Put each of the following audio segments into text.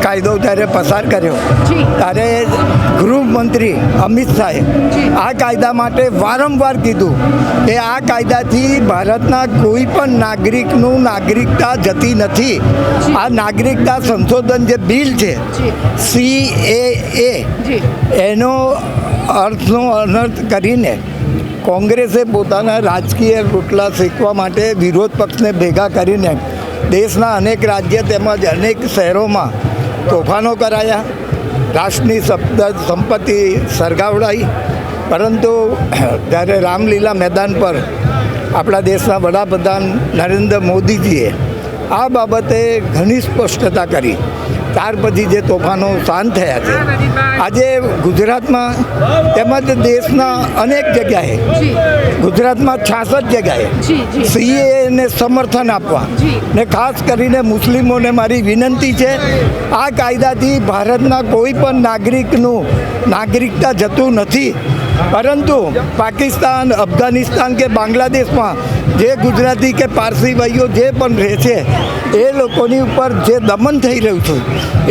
કાયદો જ્યારે પસાર કર્યો ત્યારે ગૃહમંત્રી અમિત શાહે આ કાયદા માટે વારંવાર કીધું કે આ કાયદાથી ભારતના કોઈ પણ નાગરિકનું નાગરિકતા જતી નથી. આ નાગરિકતા સંશોધન જે બિલ છે CAA એનો અર્થનો અનર્થ કરીને કોંગ્રેસે પોતાના રાજકીય રોટલા શેકવા માટે વિરોધ પક્ષને ભેગા કરીને દેશના અનેક રાજ્ય તેમજ અનેક શહેરોમાં તોફાનો કરાયા, રાષ્ટ્રની સંપત્તિ સળગાવડાઈ. પરંતુ જ્યારે રામલીલા મેદાન પર આપણા દેશના વડાપ્રધાન નરેન્દ્ર મોદીજીએ આ બાબતે ઘણી સ્પષ્ટતા કરી, ત્યાર પછી જે તોફાનો શાંત થયા છે. આજે ગુજરાતમાં તેમજ દેશના અનેક જગ્યાએ, ગુજરાતમાં 66 જગ્યાએ CAAને સમર્થન આપવા ને ખાસ કરીને મુસ્લિમોને મારી વિનંતી છે, આ કાયદાથી ભારતના કોઈ પણ નાગરિકનું નાગરિકતા જતું નથી. પરંતુ પાકિસ્તાન, અફઘાનિસ્તાન કે બાંગ્લાદેશમાં જે ગુજરાતી કે પારસી ભાઈઓ જે પણ રહે છે એ લોકોની ઉપર જે દમન થઈ રહ્યું છે,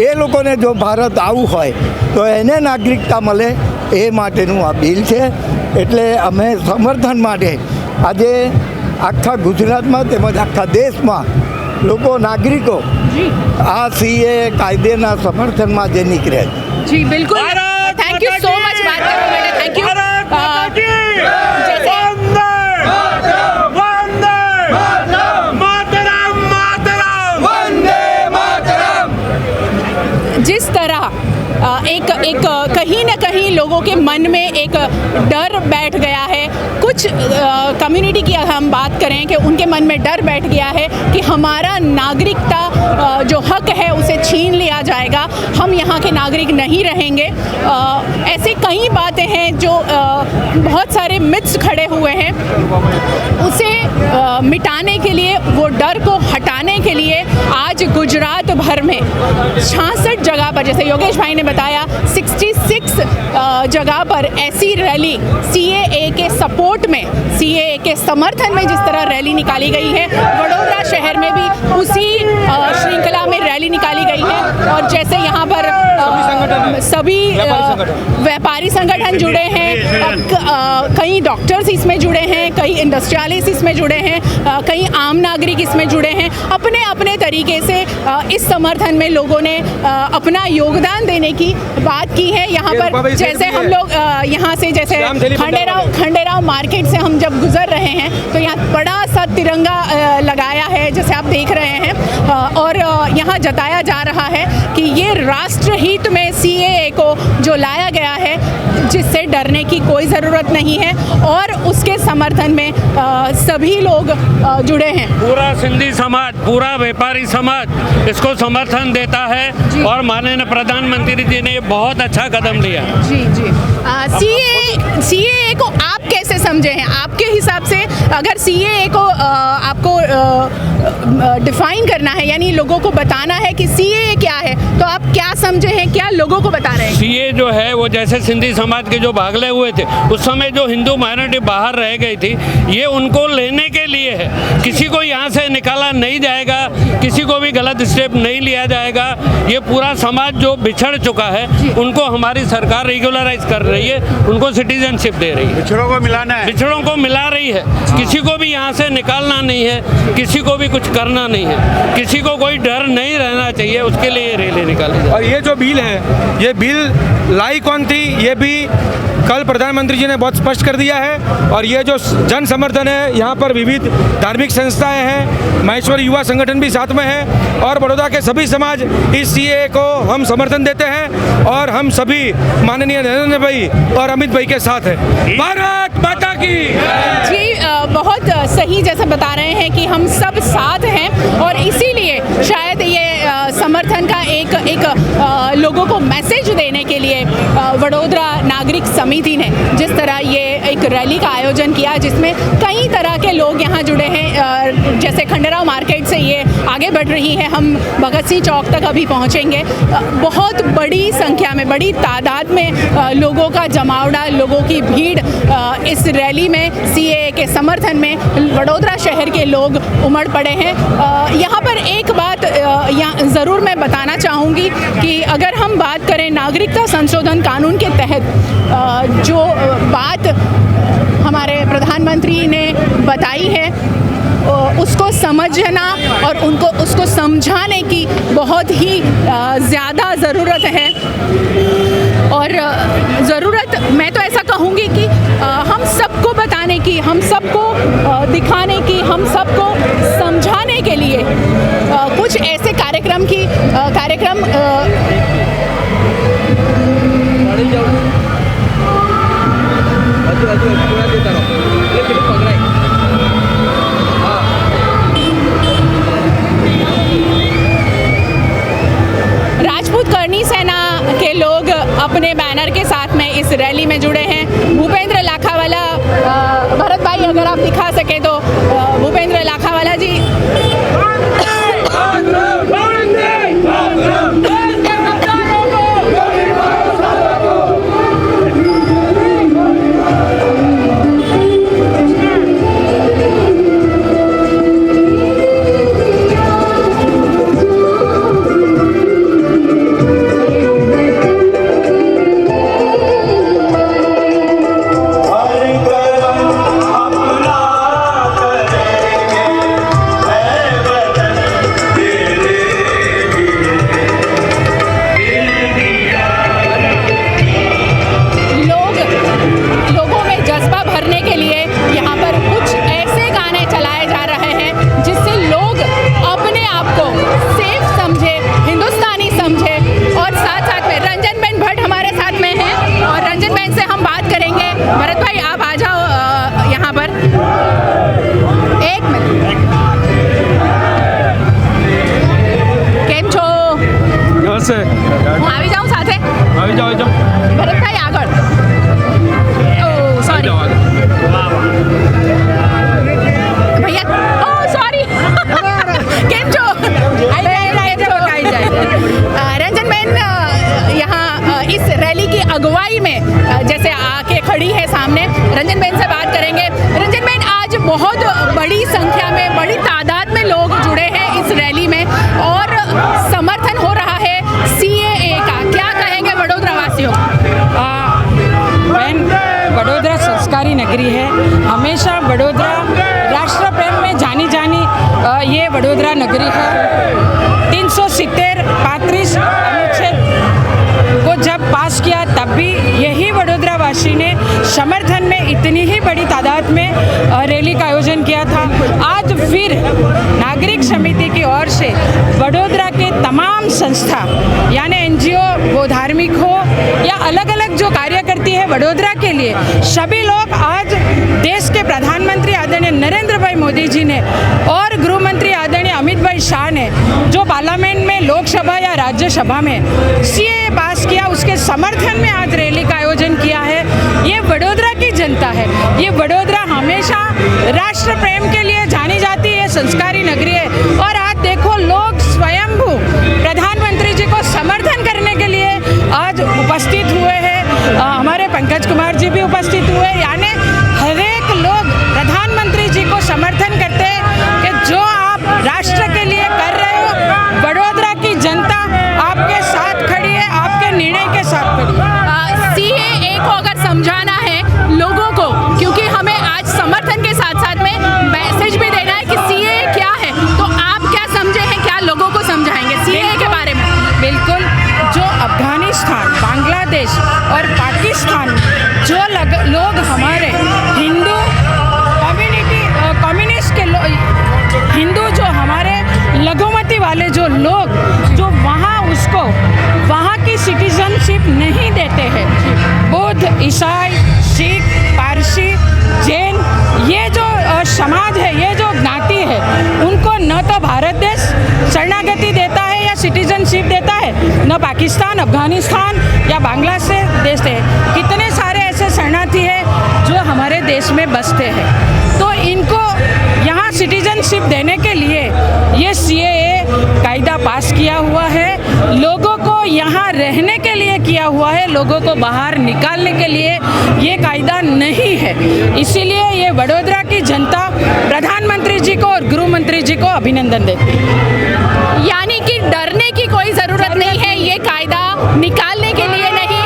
એ લોકોને જો ભારત આવવું હોય તો એને નાગરિકતા મળે એ માટેનું આ બિલ છે. એટલે અમે સમર્થન માટે આજે આખા ગુજરાતમાં તેમજ આખા દેશમાં લોકો, નાગરિકો આ CAA કાયદેના સમર્થનમાં જે નીકળે. जी बिल्कुल, थैंक यू सो मच बात करने के लिए, थैंक यू. जिस तरह एक कहीं ना कहीं लोगों के मन में एक डर बैठ गया है, कुछ कम्युनिटी की हम बात करें कि उनके मन में डर बैठ गया है कि हमारा नागरिकता जो हक है उसे छीन लिया जाएगा, हम यहाँ के नागरिक नहीं रहेंगे. ऐसे कई बातें हैं जो बहुत सारे मिथ्स खड़े हुए हैं, उसे मिटाने के लिए, वो डर को हटाने के लिए आज गुजरात भर में 66 जगह पर, जैसे योगेश भाई ने बताया, 66 जगह पर ऐसी रैली CAA के सपोर्ट में, CAA के समर्थन में जिस तरह रैली निकाली गई है, वडोदरा शहर में भी उसी श्रृंखला में रैली निकाली गई है. और जैसे यहाँ पर सभी व्यापारी संगठन जुड़े हैं, कई डॉक्टर्स इसमें जुड़े हैं, कई इंडस्ट्रियलिस्ट इसमें जुड़े हैं, कई आम नागरिक इसमें जुड़े हैं. अपने अपने तरीके से इस समर्थन में लोगों ने अपना योगदान देने की बात की है. यहाँ पर जैसे हम लोग यहाँ से जैसे खंडेराव मार्केट से हम जब गुजर रहे हैं तो यहाँ बड़ा सा तिरंगा लगाया है, जैसे आप देख रहे हैं, और यहाँ जताया जा रहा है कि ये राष्ट्रहित में CAA को जो लाया गया है, जिससे डरने की कोई ज़रूरत नहीं है, और उसके समर्थन में सभी लोग जुड़े हैं. पूरा सिंधी समाज, पूरा व्यापारी समाज इसको समर्थन देता है और माननीय प्रधानमंत्री जी ने बहुत अच्छा कदम लिया. जी जी. CAA को आप कैसे समझे हैं? आपके हिसाब से अगर CAA को आपको डिफाइन करना है, यानी लोगों को बताना है कि CAA क्या है, तो आप क्या समझे हैं, क्या लोगों को बता रहे हैं? CAA जो है वो जैसे सिंधी समाज के जो भागले हुए थे, उस समय जो हिंदू माइनॉरिटी बाहर रह गई थी, ये उनको लेने के लिए है. किसी को यहाँ से निकाला नहीं जाएगा, किसी को भी गलत स्टेप नहीं लिया जाएगा. ये पूरा समाज जो बिछड़ चुका है उनको हमारी सरकार रेगुलराइज कर रही है, उनको सिटीजनशिप दे रही है, बिछड़ों को मिलाना है, बिछड़ों को मिला रही है. किसी को भी यहाँ से निकालना नहीं है, किसी को भी कुछ करना नहीं है, किसी को कोई डर नहीं रहना चाहिए, उसके लिए रैली निकाली. और ये जो बिल है, ये बिल लाई कौन थी, ये भी कल प्रधानमंत्री जी ने बहुत स्पष्ट कर दिया है. और ये जो जन समर्थन है, यहाँ पर विविध धार्मिक संस्थाएं हैं, महेश्वरी युवा संगठन भी साथ में है, और बड़ौदा के सभी समाज इस CAA को हम समर्थन देते हैं, और हम सभी माननीय नरेंद्र भाई और अमित भाई के साथ हैं. भारत माता की जी. बहुत सही जैसे बता रहे हैं कि हम सब साथ हैं, और इसीलिए शायद ये समर्थन का एक लोगों को मैसेज देने के लिए वडोदरा नागरिक समिति ने जिस तरह ये एक रैली का आयोजन किया, जिसमें कई तरह के लोग यहाँ जुड़े हैं. जैसे खंडेराव मार्केट से ये आगे बढ़ रही है। हम भगत सिंह चौक तक अभी पहुँचेंगे। बहुत बड़ी संख्या में, बड़ी तादाद में लोगों का जमावड़ा, लोगों की भीड़ इस रैली में CAA के समर्थन में वडोदरा शहर के लोग उमड़ पड़े हैं। यहाँ पर एक बात ज़रूर मैं बताना चाहूँगी कि अगर हम बात करें नागरिकता संशोधन कानून के तहत जो बात हमारे प्रधानमंत्री ने बताई है, उसको समझना और उसको समझाने की बहुत ही ज़्यादा ज़रूरत है। और ज़रूरत, मैं तो ऐसा कहूँगी कि हम सबको बताने की, हम सबको दिखाने की, हम सबको समझाने के लिए कुछ ऐसे कार्यक्रम राजपूत करनी सेना के लोग अपने बैनर के साथ में इस रैली में जुड़े हैं। भूपेंद्र लाखावाला, भरत भाई अगर आप दिखा सके तो, भूपेंद्र लाखावाला जी। આવી જાઉં સાથે, આવી જાઓ ભરતભાઈ આગળ। ઓ સોરી ભૈયા, ઓ સોરી કેમ છો? रंजन बहन यहाँ इस रैली की अगुवाई में जैसे आके खड़ी है सामने, रंजन बहन से बात करेंगे। रंजन बहन, आज बहुत बड़ी संख्या में, बड़ी तादाद में लोग जुड़े हैं इस रैली में और समर्थन हो रहा है CAA का, क्या कहेंगे वडोदरा वासियों? बहन, वडोदरा संस्कारी नगरी है। हमेशा वडोदरा राष्ट्र प्रेम में जानी जानी ये वडोदरा नगरी है। 370-35 अनुच्छेद को जब पास किया तब भी यही वडोदरा वासी ने समर्थन में इतनी ही बड़ी तादाद में रैली का आयोजन किया था। आज फिर नागरिक समिति की ओर से वडोदरा के तमाम संस्था, यानी NGO, वो धार्मिक हो या अलग अलग जो कार्य करती है वडोदरा के लिए, सभी लोग आज देश के प्रधानमंत्री आदरणीय नरेंद्र भाई मोदी जी ने और गृह मंत्री आदरणीय अमित भाई शाह ने जो पार्लियामेंट में, लोकसभा या राज्यसभा में CAA पास किया, उसके समर्थन में आज रैली का आयोजन किया है। ये वडोदरा की जनता है। ये वडोदरा हमेशा राष्ट्र प्रेम के लिए जानी जाती है, संस्कारी नगरी है। और आज देखो, लोग स्वयंभू प्रधानमंत्री जी को समर्थन करने के लिए आज उपस्थित हुए हैं। हमारे पंकज कुमार जी भी उपस्थित हुए, यानी हर एक लोग प्रधानमंत्री जी को समर्थन करते हैं कि जो आप राष्ट्र के लिए कर रहे हो, वडोदरा की जनता आपके साथ खड़ी है, आपके निर्णय के साथ खड़ी है। CAA को अगर समझाना है लोगों को, क्योंकि हमें आज समर्थन के साथ साथ में मैसेज भी देना है कि CAA क्या है, तो आप क्या समझे हैं, क्या लोगों को समझाएंगे CAA के बारे में? बिल्कुल, जो अफगानिस्तान, बांग्लादेश और पाकिस्तान जो लोग हमारे हिंदू कम्युनिस्ट के हिंदू जो हमारे लघुमती वाले जो लोग जो वहाँ की सिटीजनशिप नहीं देते हैं, बौद्ध, ईसाई, सिख, पारसी, जैन, ये जो समाज है, ये जो ज्ञाति है, उनको न तो भारत देश शरणागति देता है या सिटीजनशिप देता है, न पाकिस्तान, अफगानिस्तान या बांग्लादेश देश है। कितने सारे ऐसे शरणार्थी हैं जो हमारे देश में बसते हैं। तो इनको यहाँ सिटीजनशिप देने के लिए ये CAA कायदा पास किया हुआ है, लोगों को यहाँ रहने के लिए किया हुआ है, लोगों को बाहर निकालने के लिए ये कायदा नहीं है। इसीलिए ये वडोदरा की जनता प्रधानमंत्री जी को और गृह मंत्री जी को अभिनंदन देती है। यानी कि डरने की कोई ज़रूरत नहीं है, ये कायदा निकालने के लिए नहीं,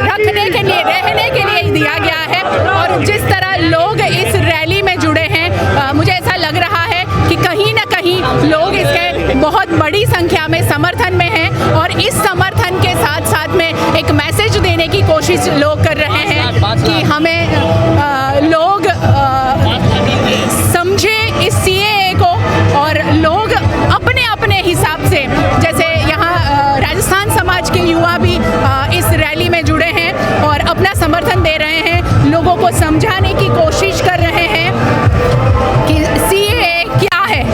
रखने के लिए, रहने के लिए दिया गया है। और जिस तरह लोग इस रैली में जुड़े हैं, मुझे ऐसा लग रहा है कि कहीं ना कहीं लोग इसके बहुत बड़ी संख्या में समर्थन में हैं और इस समर्थन के साथ साथ में एक मैसेज देने की कोशिश लोग कर रहे हैं कि हमें लोग समझे इस सीएए को और लोग अपने अपने हिसाब से, जैसे यहाँ राजस्थान समाज के युवा भी इस रैली में जुड़े हैं और अपना समर्थन दे रहे हैं, लोगों को समझाने की कोशिश कर रहे हैं कि सीएए क्या है।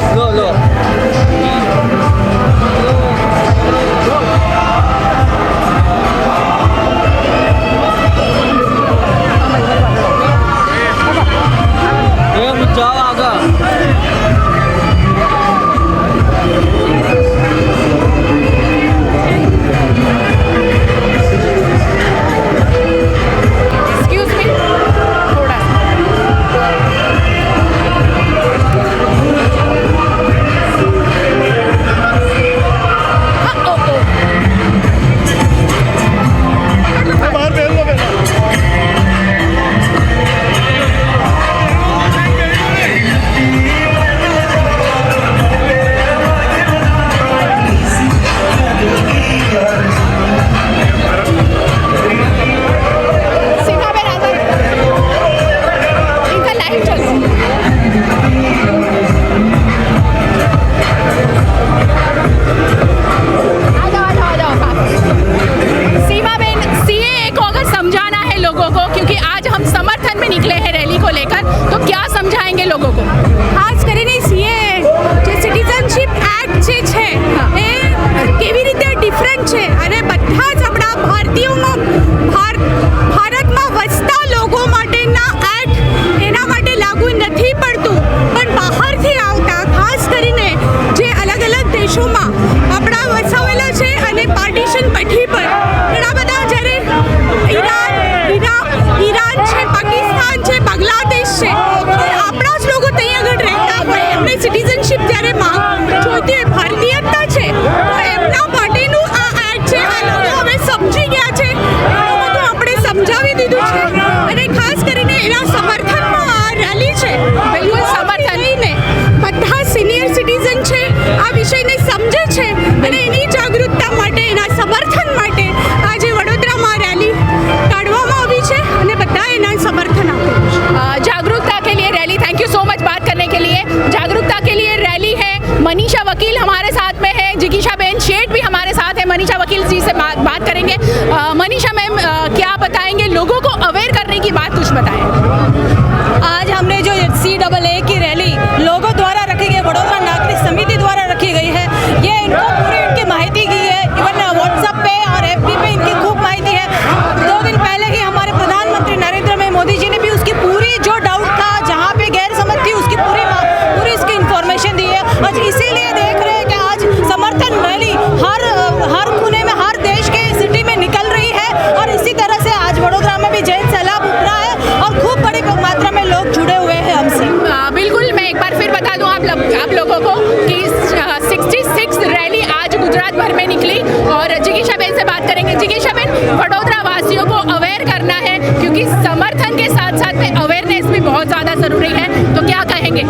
मनीषा वकील हमारे साथ में है, जिगीशा बेन शेठ भी हमारे साथ है। मनीषा वकील जी से बात करेंगे। मनीषा मैम, क्या बताएंगे, लोगों को अवेयर करने की बात कुछ बताएं। आज हमने जो CAA की रैली लोगों द्वारा रखी गई, वडोदरा नागरिक समिति द्वारा रखी गई है, ये इनको पूरी इनकी माहिती की है। इवन व्हाट्सएप पे और FB पे इनकी खूब माहिती है। 2 दिन पहले ही हमारे प्रधानमंत्री नरेंद्र मोदी जी ने भी उसकी पूरी जो डाउट था, जहाँ पे गैर समझ थी, उसकी पूरी इसकी इंफॉर्मेशन दी है। आज इसीलिए देख रहे हैं कि आज समर्थन रैली हर कोने में, हर देश के सिटी में निकल रही है और इसी तरह से आज वडोदरा में भी जैन सैलाब उभरा है और खूब बड़ी मात्रा में लोग जुड़े हुए हैं हमसे। बिल्कुल, मैं एक बार फिर बता दूं आप लोगों को कि 66 रैली आज गुजरात भर में निकली और जिगीशा बेन से बात करेंगे। जिगीशा बेन, वडोदरा वासियों को अवेयर करना है क्योंकि समर्थन के साथ साथ में अवेयरनेस भी बहुत ज़्यादा ज़रूरी है, तो क्या कहेंगे?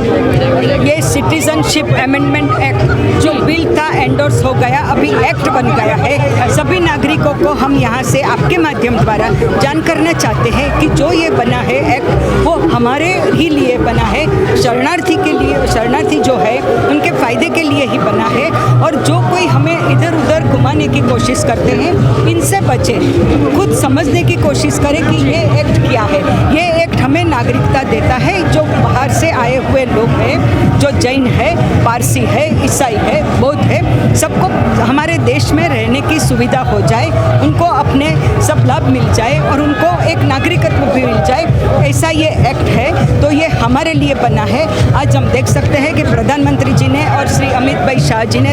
ये सिटीजनशिप अमेंडमेंट एक्ट जो बिल था एंडोर्स हो गया, अभी एक्ट बन गया है। सभी नागरिकों को हम यहाँ से आपके माध्यम द्वारा जान करना चाहते हैं कि जो ये बना है एक्ट, वो हमारे ही लिए बना है, शरणार्थी के लिए, शरणार्थी जो है उनके फ़ायदे के लिए ही बना है। और जो कोई हमें इधर उधर घुमाने की कोशिश करते हैं, इनसे बचें, खुद समझने की कोशिश करें कि ये एक्ट क्या है। ये एक्ट हमें नागरिकता देता है। जो बाहर से आए हुए लोग हैं, जो जैन है, पारसी है, ईसाई है, बौद्ध है, सबको हमारे देश में रहने की सुविधा हो जाए, उनको अपने सब लाभ मिल जाए और उनको एक नागरिकत्व भी मिल जाए, ऐसा ये एक्ट है। तो ये हमारे लिए बना है। आज हम देख सकते हैं कि प्रधानमंत्री जी ने और और श्री अमित भाई शाह जी ने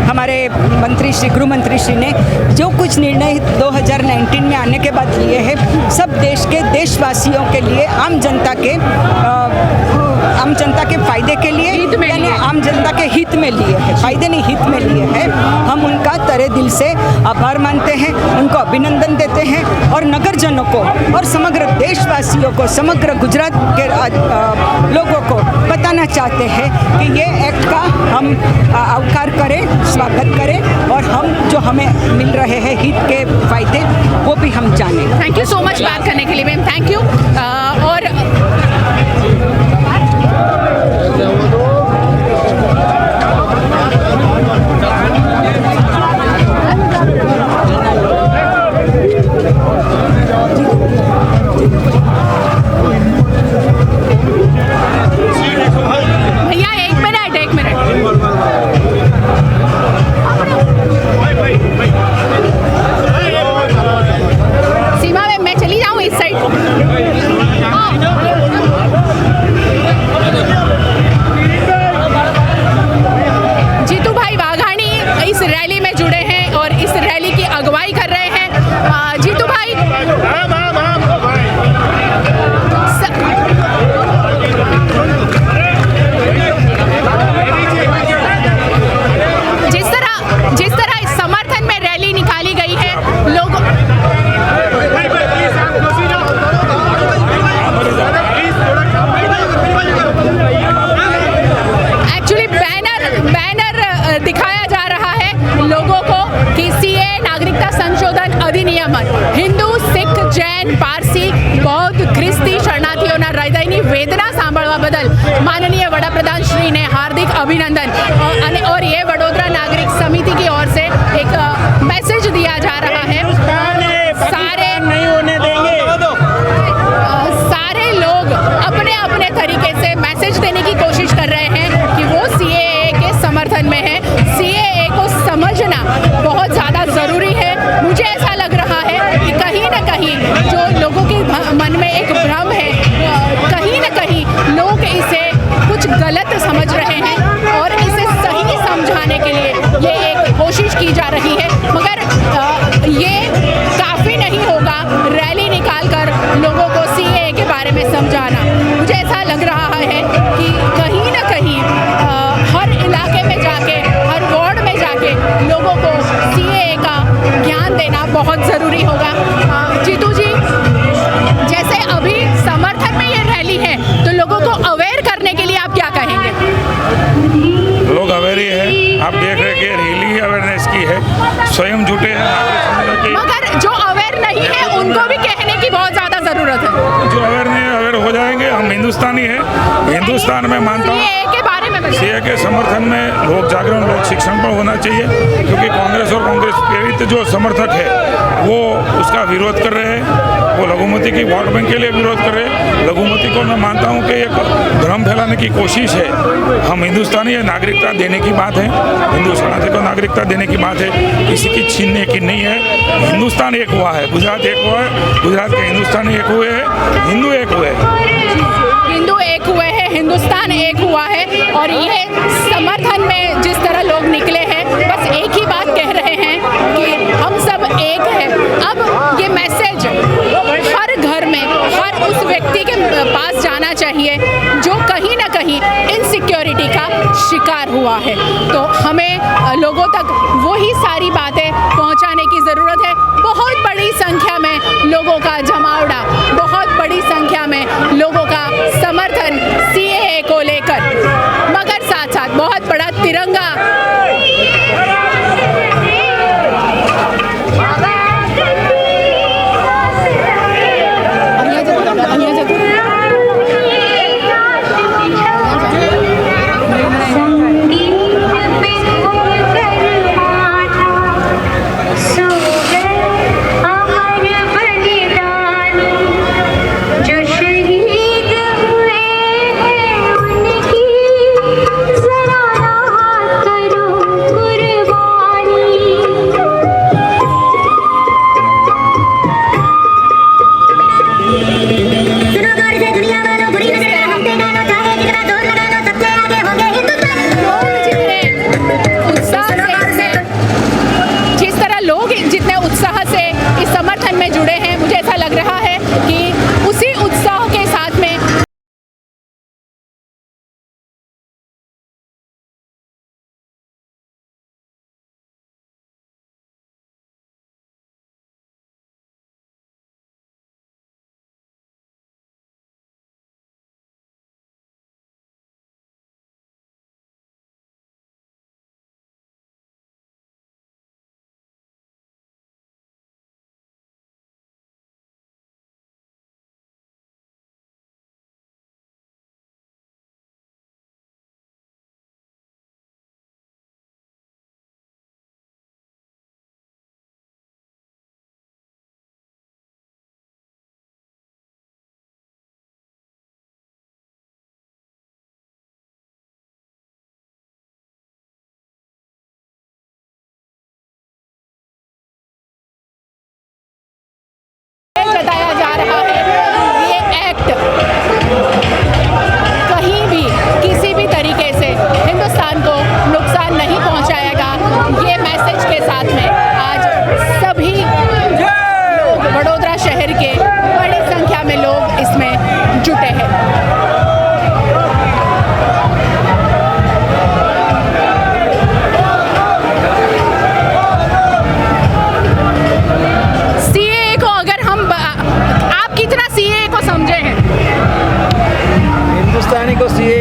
हमारे मंत्री श्री गृह मंत्री श्री ने जो कुछ निर्णय 2019 में आने के बाद लिए हैं, सब देश के देशवासियों के लिए, आम जनता के फायदे के लिए, यानी आम जनता के हित में लिए हैं, फायदे नहीं हित में लिए हैं। हम उनका तहे दिल से आभार मानते हैं, उनको अभिनंदन देते हैं और नगरजनों को और समग्र देशवासियों को, समग्र गुजरात के लोगों को बताना चाहते हैं कि ये एक्ट का हम आवकार करें, स्वागत करें और हम जो हमें मिल रहे हैं हित के फायदे वो भी हम जानें। थैंक यू सो मच बात करने के लिए मैम, थैंक यू। और भैया एक मिनट सीमा में मैं चली जाऊँ इस साइड। जीतू भाई वाघानी इस रैली में जुड़े हैं और इस रैली की अगुवाई कर रहे हैं। जीतू भाई जिस तरह इस समर्थन में रैली निकाली गई है, लोगों एक्चुअली बैनर दिखाया जा रहा है लोगों को कि सीए नागरिकता संशोधन अधिनियम हिंदू, सिख, जैन, पारसी, बौद्ध, ख्रिस्ती शरणार्थीઓના હૃદયની વેદના સાંભળવા બદલ માનનીય વડાપ્રધાન શ્રીને હાર્દિક અભિનંદન। और ये वडोदरा नागरिक समिति की ओर से एक मैसेज दिया जा रहा है। सारे लोग अपने अपने तरीके से मैसेज देने की कोशिश कर रहे हैं कि वो सीएए के समर्थन में है। सीएए को समझना बहुत ज़्यादा ज़रूरी है। मुझे ऐसा लग रहा है कि कहीं ना कहीं जो लोगों के मन में एक भ्रम है, कहीं ना कहीं लोग इसे कुछ गलत समझ रहे हैं और इसे सही समझाने के लिए ये एक कोशिश की जा रही है। मगर ये काफ़ी नहीं होगा रैली निकालकर लोगों को सीएए के बारे में समझाना। मुझे ऐसा लग रहा है कि कहीं ना कहीं हर इलाके में जाके, हर वार्ड में जाके लोगों को सीएए का ज्ञान देना बहुत ज़रूरी होगा। जीतू जी, जैसे अभी समर्थन में ये रैली है तो लोगों को अवेयर करने के लिए आप क्या कहेंगे? लोग अवेयर ही है, आप देख रहे हैं कि रैली अवेयरनेस की है, स्वयं जुटे हैं। मगर जो अवेयर नहीं है उनको भी कहने की बहुत ज़्यादा ज़रूरत है। जो अवेयर नहीं है, अवेयर हो जाएंगे। हम हिंदुस्तानी हैं, हिंदुस्तान में मानता हूँ सीए के समर्थन में लोग जागरण, लोग शिक्षण पर होना चाहिए, क्योंकि कांग्रेस और कांग्रेस प्रेरित जो समर्थक है वो उसका विरोध कर रहे हैं। वो लघुमती की वोट बैंक के लिए विरोध कर रहे हैं। लघुमती को मैं मानता हूँ कि एक भ्रम फैलाने की कोशिश है। हम हिंदुस्तानी है, नागरिकता देने की बात है, हिंदू शरणार्थी को नागरिकता देने की बात है, किसी की छीनने की नहीं है। हिंदुस्तान एक हुआ है, गुजरात एक हुआ है, गुजरात के हिंदुस्तानी एक हुए हैं, हिंदू एक हुए हैं, हिंदू एक हुए हैं, हिंदुस्तान एक हुआ है। और ये समर्थन में जिस तरह लोग निकले हैं, बस एक ही बात कह रहे हैं कि हम सब एक हैं। अब ये मैसेज हर घर में, हर उस व्यक्ति के पास जाना चाहिए जो कहीं ना कहीं इनसिक्योरिटी का शिकार हुआ है। तो हमें लोगों तक वही सारी बातें पहुंचाने की ज़रूरत है। बहुत बड़ी संख्या में लोगों का जमावड़ा, बहुत बड़ी संख्या में लोगों का समर्थन सीएए को लेकर, मगर साथ साथ बहुत बड़ा तिरंगा जो शहीद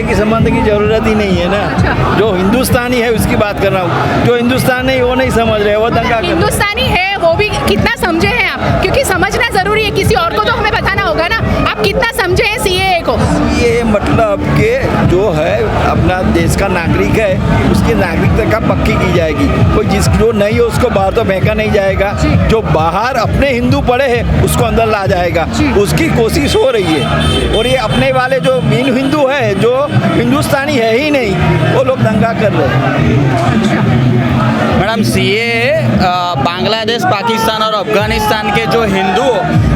की संबंध की जरूरत ही नहीं है ना। जो हिंदुस्तानी है उसकी बात कर रहा हूँ, जो हिंदुस्तान नहीं वो नहीं समझ रहे, वो दंगा कर रहे हैं। हिंदुस्तानी है वो भी कितना समझे हैं आप, क्योंकि समझना जरूरी है, किसी और को तो हमें बताना होगा ना। आप कितना समझे हैं सीएए को? ये मतलब कि जो है अपना देश का नागरिक है उसकी नागरिकता का पक्की की जाएगी। कोई जो नहीं है उसको बाहर तो फेंका नहीं जाएगा, जो बाहर अपने हिंदू पड़े हैं उसको अंदर ला जाएगा, उसकी कोशिश हो रही है। और ये अपने वाले जो मेन हिंदू है, जो हिंदुस्तानी है ही नहीं, वो लोग दंगा कर रहे हैं। मैडम सीएए बांग्लादेश, पाकिस्तान और अफगानिस्तान के जो हिंदू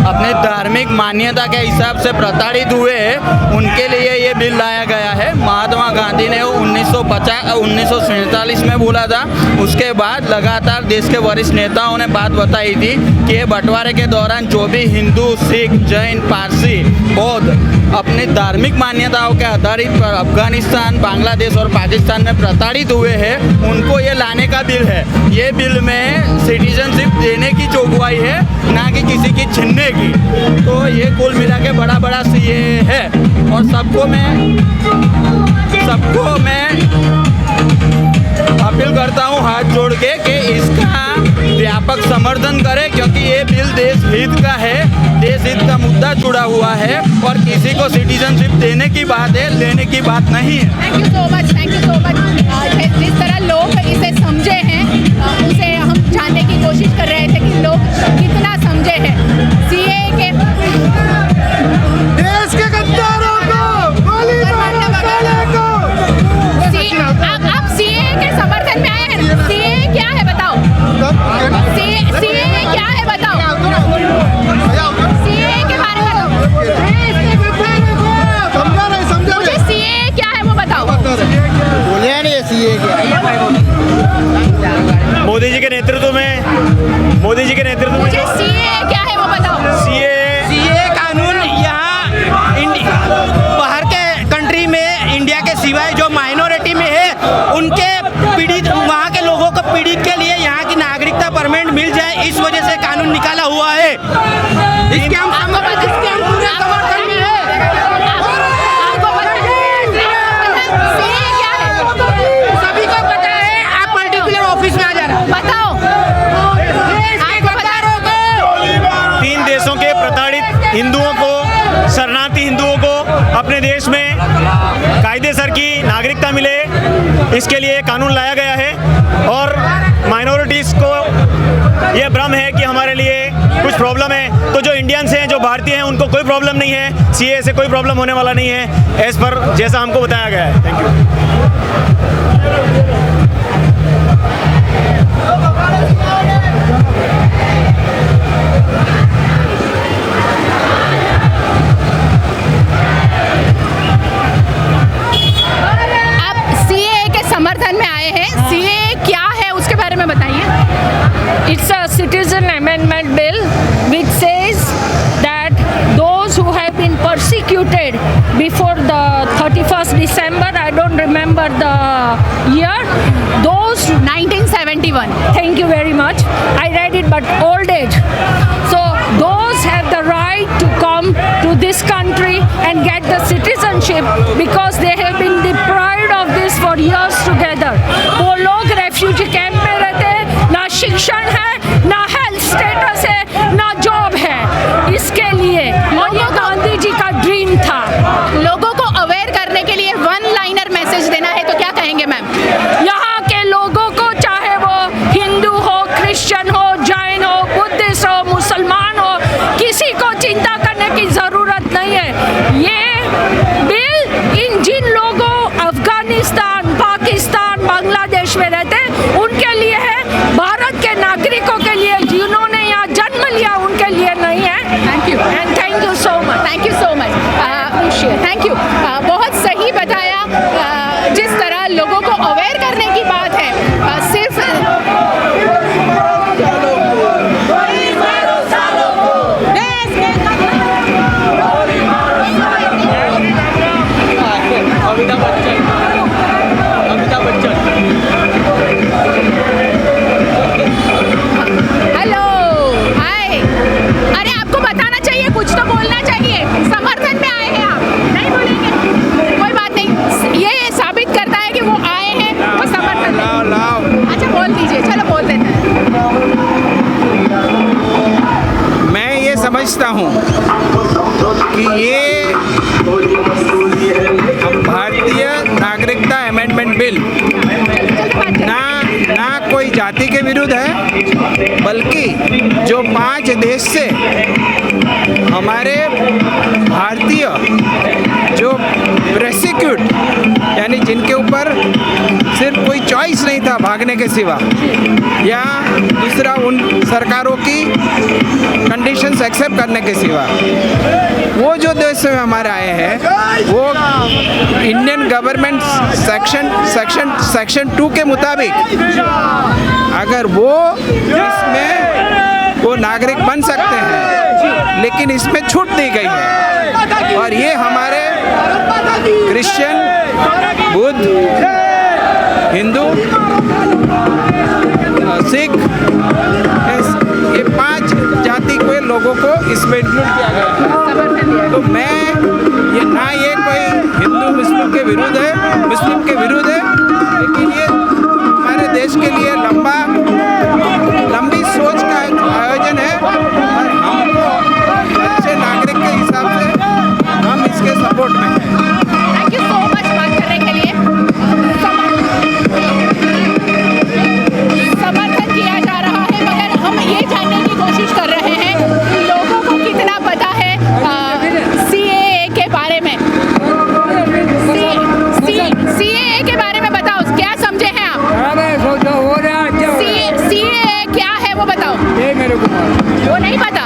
अपने धार्मिक मान्यता के हिसाब से प्रताड़ित हुए हैं उनके लिए ये बिल लाया गया है। महात्मा गांधी ने 1947 में बोला था, उसके बाद लगातार देश के वरिष्ठ नेताओं ने बात बताई थी कि ये बंटवारे के दौरान जो भी हिंदू, सिख, जैन, पारसी, बौद्ध अपनी धार्मिक मान्यताओं के आधारित पर अफगानिस्तान, बांग्लादेश और पाकिस्तान में प्रताड़ित हुए हैं उनको ये लाने का बिल है। ये बिल में सिटीजनशिप देने की जोगवाई है, ना कि किसी की छीनने की। तो ये कुल मिला के बड़ा सीएए है और सबको मैं अपील करता हूँ हाथ जोड़ के कि इसका व्यापक समर्थन करें, क्योंकि ये बिल देश हित का है, देश हित का मुद्दा जुड़ा हुआ है और किसी को सिटीजनशिप देने की बात है, लेने की बात नहीं है। Thank you so much, thank you so much. जिस तरह लोग इसे समझे हैं उसे हम जानने की कोशिश कर रहे थे कि लोग कितना समझे हैं सीएए के। देश के गद्दारों को गोली मारो, साले को। आप सीएए के समर्थन में आए हैं। सीएए क्या है बताओ? सीएए क्या है बताओ? सीएए के बारे में बताओ। मुझे सीएए क्या है वो बताओ। बोलिए नहीं सीएए क्या है? मोदी जी के नेतृत्व में मुझे सीएए क्या है वो बताओ। सीए कानून यहाँ बाहर के कंट्री में, इंडिया के सिवाय जो माइनॉरिटी में है उनके पीड़ित, वहाँ के लोगों को पीड़ित के लिए यहाँ की नागरिकता परमानेंट मिल जाए, इस वजह से कानून निकाला हुआ है। इसके हम पूरे समर्थन में है। सीएए क्या है? सभी को पता है, आप पर्टिकुलर ऑफिस में आ जाना। बताओ। 3 देशों के प्रताड़ित हिंदुओं को, शरणार्थी हिंदुओं को अपने देश में कायदेसर की नागरिकता मिले, इसके लिए कानून लाया गया है। और माइनॉरिटीज़ को ये भ्रम है कि हमारे लिए कुछ प्रॉब्लम है, तो जो इंडियंस हैं, जो भारतीय हैं, उनको कोई प्रॉब्लम नहीं है, सीए से कोई प्रॉब्लम होने वाला नहीं है, एज पर जैसा हमको बताया गया है। Thank you. समर्थन में आए हैं। सीएए क्या है उसके बारे में बताइए। It's a citizen amendment bill which says that those who have been persecuted before the 31st December, I don't remember the year, those 1971. Thank you very much. I read it, but old age. So those have the right to come to this country and get the citizenship because they have been deprived of this for years together. वो लोग refugee camp में रहते हैं, ना शिक्षण है, ना health status है, ना जॉब है। इसके लिए और ये गांधी जी का ड्रीम था। लोगों को अवेयर करने के लिए वन लाइनर मैसेज देना है तो क्या कहेंगे मैम? यहाँ के लोगों को, चाहे वो हिंदू हो, क्रिश्चियन हो, जैन हो, बुद्धिस्ट हो, मुसलमान हो, किसी को चिंता करने की ज़रूरत नहीं है। ये बिल इन जिन लोगों अफगानिस्तान, पाकिस्तान, बांग्लादेश में रहते हैं उनके लिए है, भारत के नागरिकों के लिए जिन्होंने यहाँ जन्म लिया उनके लिए नहीं है। Thank you and thank you so much. Thank you so much. Thank you. बहुत सही बताया। जिस तरह लोगों को अवेयर करने की बात है, सिर्फ हेलो, हाय। अरे आपको बताना चाहिए, कुछ तो बोलना चाहिए। समर्थन में आए हैं आप, नहीं बोलेंगे? अमेंडमेंट बिल ना कोई जाति के विरुद्ध है, बल्कि जो 5 देश से हमारे भारतीय जो प्रोसिक्यूट यानी जिनके ऊपर सिर्फ कोई चॉइस नहीं था भागने के सिवा, या दूसरा उन सरकारों की कंडीशंस एक्सेप्ट करने के सिवा, वो जो देश में हमारे आए हैं वो इंडियन गवर्नमेंट सेक्शन 2 के मुताबिक अगर वो इसमें वो नागरिक बन सकते हैं, लेकिन इसमें छूट दी गई है। और ये हमारे क्रिश्चियन, बुद्ध, हिंदू, सिख, ये 5 जाति के लोगों को इसमें इंक्लूड किया गया है। तो मैं ये कोई हिंदू मुस्लिम के विरुद्ध है, लेकिन ये हमारे देश के लिए लंबी सोच का आयोजन है और हमको अच्छे नागरिक के हिसाब से हम इसके सपोर्ट में हैं। थैंक यू सो मच बात करने के लिए। समर्थन किया जा रहा है, मगर हम ये जानने की कोशिश कर रहे हैं कि लोगों को कितना पता है CAA के बारे में। CAA के बारे में बताओ, क्या समझे हैं आप? CAA क्या है वो बताओ। वो नहीं पता,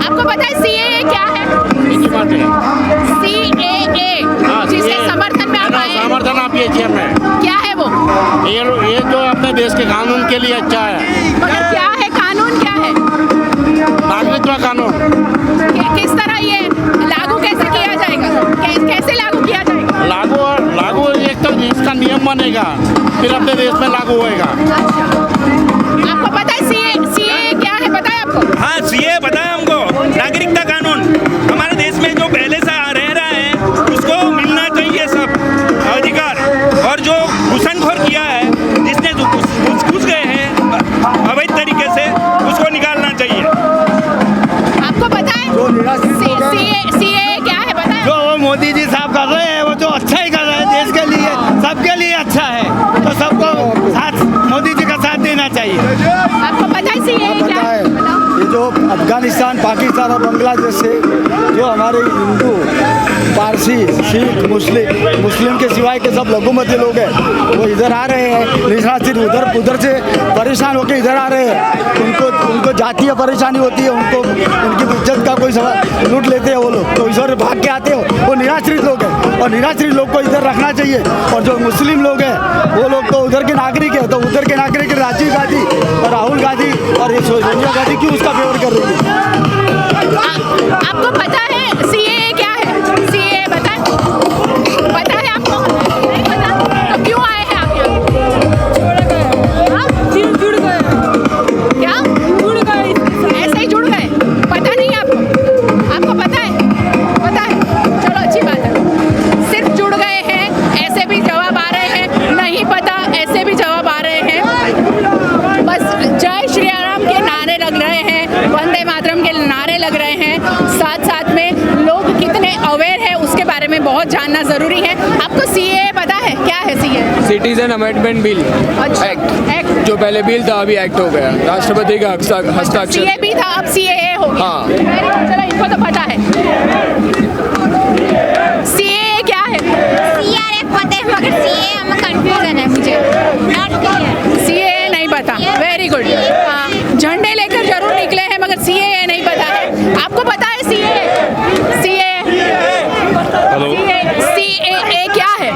आपको पता है CAA क्या है? CAA जिसके समर्थन में आप आए, समर्थन आप ये क्या है वो? ये जो अपने देश के कानून के लिए अच्छा है। मगर क्या है कानून, क्या है? नागरिकता कानून। किस तरह ये लागू कैसे किया जाएगा? कैसे लागू किया जाएगा? लागू एक तो इसका नियम बनेगा, फिर अपने देश में लागू होएगा। आपको पता है CAA क्या है? पता है आपको? हाँ, CAA पता है हमको। नागरिकता कानून हमारे देश में जो पहले से रह रहा है उसको मिलना चाहिए सब अधिकार, और जो घुसनखोर किया है, जिसने घुस गए हैं अवैध तरीके से, उसको निकालना चाहिए। आपको पता है CAA क्या है? पता है? जो वो मोदी जी साहब कर रहे हैं वो जो अच्छा ही कर रहे हैं, देश के लिए सबके लिए अच्छा है, तो सबको साथ मोदी जी का साथ देना चाहिए। आपको पता है CAA क्या है? ये जो अफगानिस्तान, पाकिस्तान और बांग्लादेश से जो हमारे हिंदू, पारसी, सिख, मुस्लिम के सिवाय के सब लघुमती लोग हैं, वो इधर आ रहे हैं। निशात सिर्फ उधर से परेशान होकर इधर आ रहे हैं। उनको जातीय परेशानी होती है, उनको उनकी इज्जत का कोई सवाल लूट लेते हैं वो लोग, तो इधर भाग के आते हो। वो निराश्रित लोग हैं और निराश्रित लोग को इधर रखना चाहिए। और जो मुस्लिम लोग हैं वो लोग तो उधर के नागरिक है, तो उधर के नागरिक राजीव गांधी और राहुल गांधी और सोनिया गांधी क्यों उसका फेवर कर रही है? आपको पता है CAA क्या है? CAA पता है आपको? नहीं पता? तो क्यों आए हैं आप यहाँ? जुड़ गए। क्या? जुड़ गए, ऐसे ही जुड़ गए? पता नहीं आपको? आपको पता है? पता है, चलो अच्छी बात है। सिर्फ जुड़ गए हैं ऐसे भी जवाब आ रहे हैं, नहीं पता ऐसे भी जवाब आ रहे हैं। बस जय श्री राम के नारे लग रहे हैं, वंदे मातरम के नारे लग रहे हैं। साथ में लोग कितने अवेयर है उसके बारे में बहुत जानना जरूरी है। आपको CAA पता है? क्या है CAA? Citizen amendment bill act, जो पहले बिल था अभी एक्ट हो गया, राष्ट्रपति का हस्ताक्षर। CAA भी था, अब CAA हो गया। हाँ। चलो इनको तो पता है। CAA क्या है? CRF पता है, मगर CAA में कंफ्यूजन है मुझे, नॉट क्लियर। CAA नहीं पता, वेरी गुड। झंडे लेकर जरूर निकले हैं, मगर CAA नहीं पता है। आपको पता है CAA क्या है?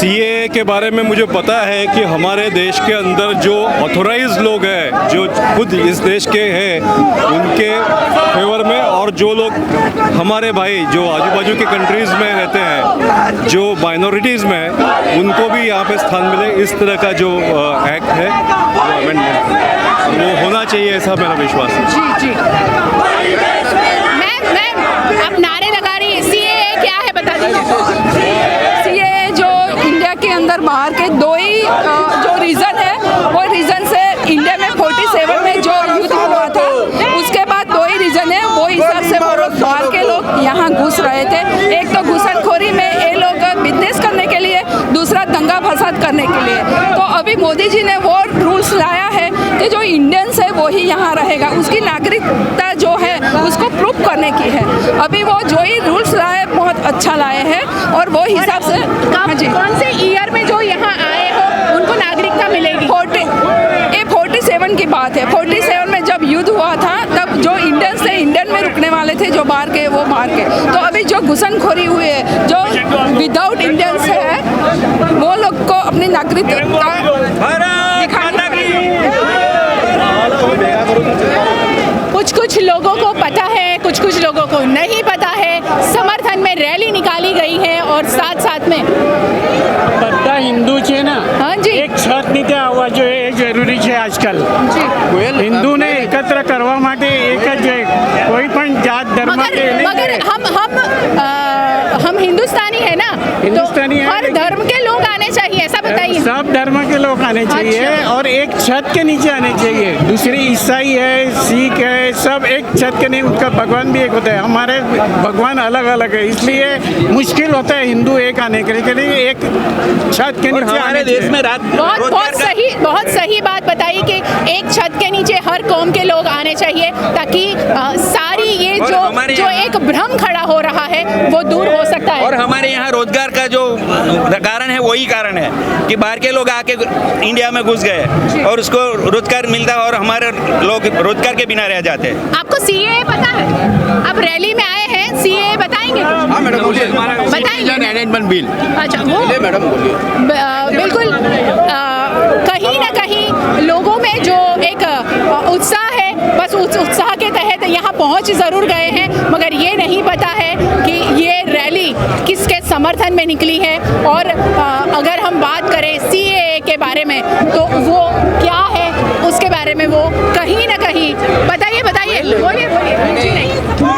CAA के बारे में मुझे पता है कि हमारे देश के अंदर जो ऑथोराइज लोग हैं, जो खुद इस देश के हैं, उनके फेवर में, और जो लोग हमारे भाई जो आजू बाजू के कंट्रीज़ में रहते हैं, जो माइनॉरिटीज़ में हैं, उनको भी यहाँ पे स्थान मिले, इस तरह का जो एक्ट है, वो अमेंडमेंट वो होना चाहिए, ऐसा मेरा विश्वास है। जी मैं आप नारे लगा रही है। CAA क्या है बता दीजिए। CAA जो इंडिया के अंदर बाहर के दो ही जो रीज़न है, वो रीज़न से इंडिया में 47 में जो युद्ध हुआ था, उसके बाद दो ही रीज़न है, वो हिसाब से वो लोग बाहर के लोग यहाँ घुस रहे थे। एक तो घुसनखोरी में ये लोग बिजनेस करने के लिए दूसरा दंगा फसाद करने के लिए। तो अभी मोदी जी ने वो रूल्स लाया है कि जो इंडियंस है वो ही यहाँ रहेगा, उसकी नागरिकता जो है उसको प्रूव करने की है। अभी वो जो ही रूल्स लाए बहुत अच्छा लाए हैं और वो हिसाब से हाँ जी। कौन से ईयर में जो यहाँ आए हो उनको नागरिकता मिलेगी? 47 की बात है। 47 में जब युद्ध हुआ था तब जो इंडियंस थे इंडियन में रुकने वाले थे, जो बाहर के वो बाहर के। तो अभी जो घुसनखोरी हुई है, जो विदाउट इंडियंस है, वो लोग को अपनी नागरिकता कुछ लोगों को पता है, कुछ लोगों को नहीं पता है। समर्थन में रैली निकाली गई है और साथ में બધા હિન્દુ છે ને हाँ जी એક છત નીચે આવવા જોઈએ એ જરૂરી છે આજકાલ હિન્દુને એકત્ર કરવા માટે એક જ કોઈ પણ જાત ધર્મ કે નહીં मगर हम हिंदुस्तानी है ना, हिंदुस्तानी तो है, हर धर्म के लोग आने चाहिए, ऐसा बताइए। सब धर्म के लोग आने चाहिए और एक छत के नीचे आने चाहिए। दूसरी ईसाई है, सिख है, सब एक छत के नहीं, उनका भगवान भी एक होता है। हमारे भगवान अलग अलग है, इसलिए मुश्किल होता है हिंदू एक आने के लिए एक छत के नीचे हमारे देश में रात बहुत सही बात बताई कि एक छत के नीचे हर कौम के लोग आने चाहिए, ताकि सारी ये जो एक भ्रम खड़ा हो रहा है वो दूर हो सकता है। और हमारे यहाँ रोजगार का जो कारण है वही कारण है कि बाहर के लोग आके इंडिया में घुस गए और उसको रोजगार मिलता है और हमारे लोग रोजगार के बिना रह जाते हैं। आपको सीएए पता है? अब रैली में आए हैं, सीएए बताएंगे? हाँ मैडम बताएंगे। Amendment bill. अच्छा वो मैडम बिल्कुल कहीं ना कहीं लोगों में जो एक उत्साह है, बस उस उत्साह के तहत यहाँ पहुँच ज़रूर गए हैं, मगर ये नहीं पता है कि ये रैली किसके समर्थन में निकली है। और अगर हम बात करें सीएए के बारे में तो वो क्या है, उसके बारे में वो कहीं ना कहीं बताइए बोलिए जी नहीं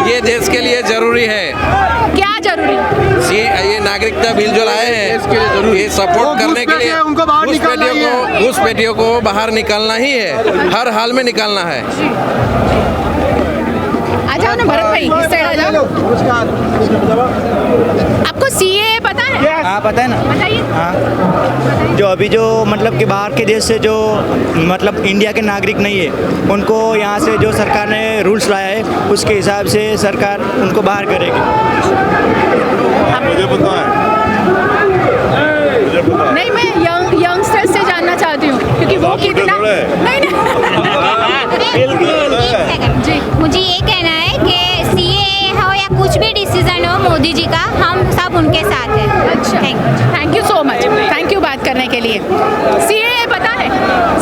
ये देश के लिए जरूरी है। क्या जरूरी? ये नागरिकता बिल जो लाए हैं ये सपोर्ट करने के लिए घुसपैठियों को बाहर निकालना ही है, हर हाल में निकालना है। आ जाओ ना भरत भाई, इस साइड आ जाओ। आपको सीएए पता है? हाँ पता है ना। बताइए। हाँ जो अभी जो मतलब कि बाहर के देश से जो मतलब इंडिया के नागरिक नहीं है उनको यहाँ से जो सरकार ने रूल्स लाया है उसके हिसाब से सरकार उनको बाहर करेगी। मुझे पता है। नहीं, मैं यंगस्टर्स से जानना चाहती हूँ क्योंकि वो कितना नहीं जी मुझे ये कहना है कि सीएए हो या कुछ भी डिसीजन हो मोदी जी का, हम सब उनके साथ हैं। अच्छा, thank you so much, thank you बात करने के लिए। सीएए पता है?